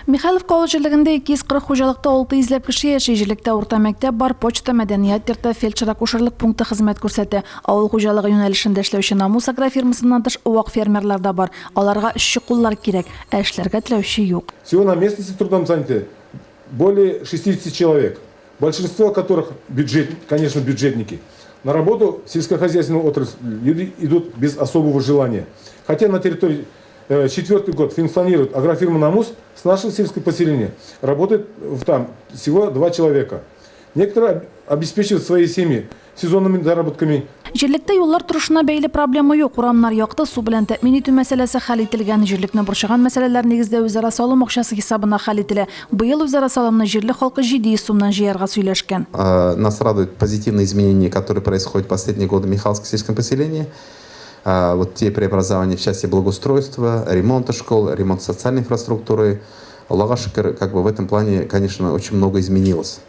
Михайлов колледжерлигинде 240 хужалыкта 600 киши яши. Жиликте орта мектеп бар, почта, мәдәният йорты, фельдшер-акушерлык пункты хезмәт күрсәтә. Авыл хуҗалыгы юнәлешендә эшләүче Намус агрофирмасыннан тыш вак фермерлар да бар. Аларга эшче куллар кирәк, эшләргә теләүче юк. Всего на местности трудом заняты более 60 человек, большинство которых конечно, бюджетники. На работу в сельскохозяйственную отрасль люди идут без особого желания. Хотя на территории 4-й год функционирует агрофирма «Намус», с нашего сельского поселения работает там всего 2 человека. Некоторые обеспечивают свои семьи сезонными заработками. Җирлектә юллар турышына бәйле проблема юк. Урамнар якты, су белән тәэмин итү мәсьәләсе хәл ителгән. Җирлекне борчыган мәсьәләләр нигездә үзара салым акчасы хисабына хәл ителә. Быел үзара салымны җирле халкы 700 сумнан җыярга сөйләшкән. Нас радуют позитивные изменения, которые происходят в последние годы в Михайловском сельском поселении. Вот те преобразования в части благоустройства, ремонта школ, ремонта социальной инфраструктуры. Аллаха шукр, как бы в этом плане, конечно, очень много изменилось.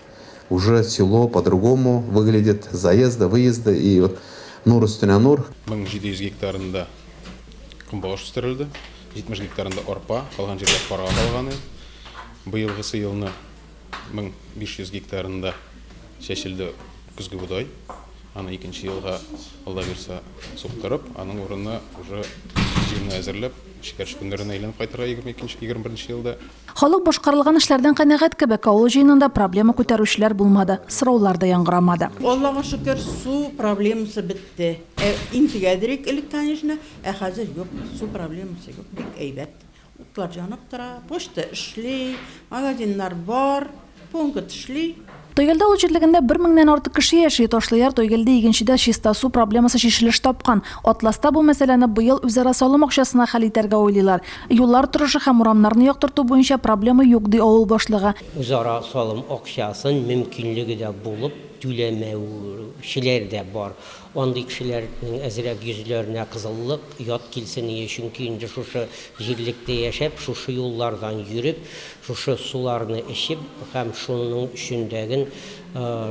Уже село по-другому выглядит, заезда, выезда и вот нур үстіне нур. 1700 гектарында құмбағаш үстерілді, 70 гектарында орпа, қалған жерлер пара қалғаны. Биылғысы елны 1500 гектарында шешілді күзгі бұдай. Аны екінші елға алда берсе соқтырып, аның орнына уже жеріне әзірлеп, шикәрші күндеріне айленіп қайтырға 21 елда. Халык башкарылган эшләрдән канәгать кебек, авыл җыенында проблема күтәрүчеләр булмады, сораулар да яңгырамады. Аллаһка шөкер, су проблемасы бетте. Интегәдрик элек, конечно, хәзер юк, су проблемасы юк. Бик әйбәт. Утлар җанып тора, почта эшли, магазиннар бар, пункт эшли. Тойгелдә ул җирлегендә 1000-нән артык кеше яши. Ташлыяр Тойгелдә игенчедә чиста су проблемасы шешелеш тапкан. Атласта бу мәсьәләне быел үзара салым акчасына хәл итәргә уйлыйлар. Юллар торышы һәм урамнарны яктырту буенча проблема юк ди авыл башлыгы. Үзара салым акчасын мөмкинлеге дә булып, түләмәүчеләр дә бар. Андый кешеләрнең әзрәк йөзләренә кызыллык ят килсен чөнки инде шушы җирлектә яшәп, шушы юллардан йөреп, шушы суларны эчеп һәм шуның өчендәген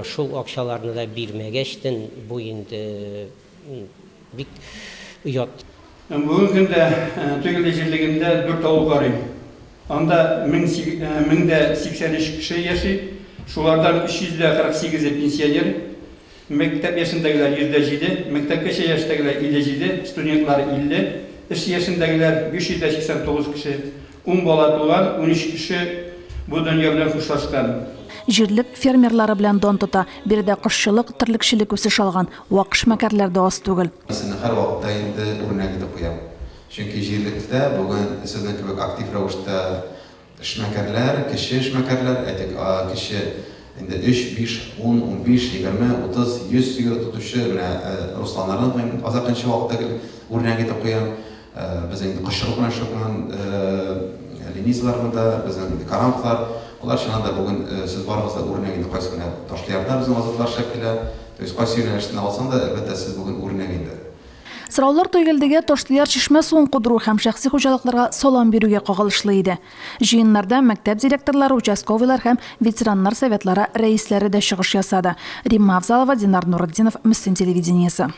шул акчаларны да бирмәгәчтен бу инде бик ят. Бүгенге көндә Төгелде җирлегендә 4 авыл бар. Анда 1083 кеше яши. Шулардан 348 пенсионер, мектеп яшындагылар 107, мектепкәчә яшьтәгеләр 57, студентлар 50, эш яшендәгеләр 589 кеше, 10 бала туган, 13 кеше бу дөнья белән хушлашкан. Җирлек фермерлары белән дан тота. Биредә кошчылык, терлекчелек үсеш алган. Вак эшмәкәрләр дә аз түгел. Син һәр вакытта инде үрнәк итеп куям. Чөнки җирлектә бүген сезнең кебек актив рәвештә эшмәкәрләр, кеше эшмәкәрләр, әйтик, кеше инде 3, 5, 10, 15, 20, 30, 100 сигар тотучы менә Русланнарның азакынчы вакытта үрнәк итеп куям. Без инде кошчылык белән шөгыльләнәм, ленизларны да, безнең карамтлар, алар чыннан бүген сез барыгызда үрнәк инде кайсы гына Ташлыярда безнең азатлар шәкелә, то есть кайсы юнәлештә алсаң да, әлбәттә сез бүген үрнәк инде. Сораулар Тойгелдәге Ташлыяр чишмә суын кудыру һәм шәхси хуҗалыкларга салым бирүгә кагылышлы иде. Җыеннарда мәктәп директорлары, участковыйлар һәм ветераннар советлары рәисләре дә чыгыш ясады. Римма Авзалова, Динар Нуретдинов, Мөслим телевидениесе.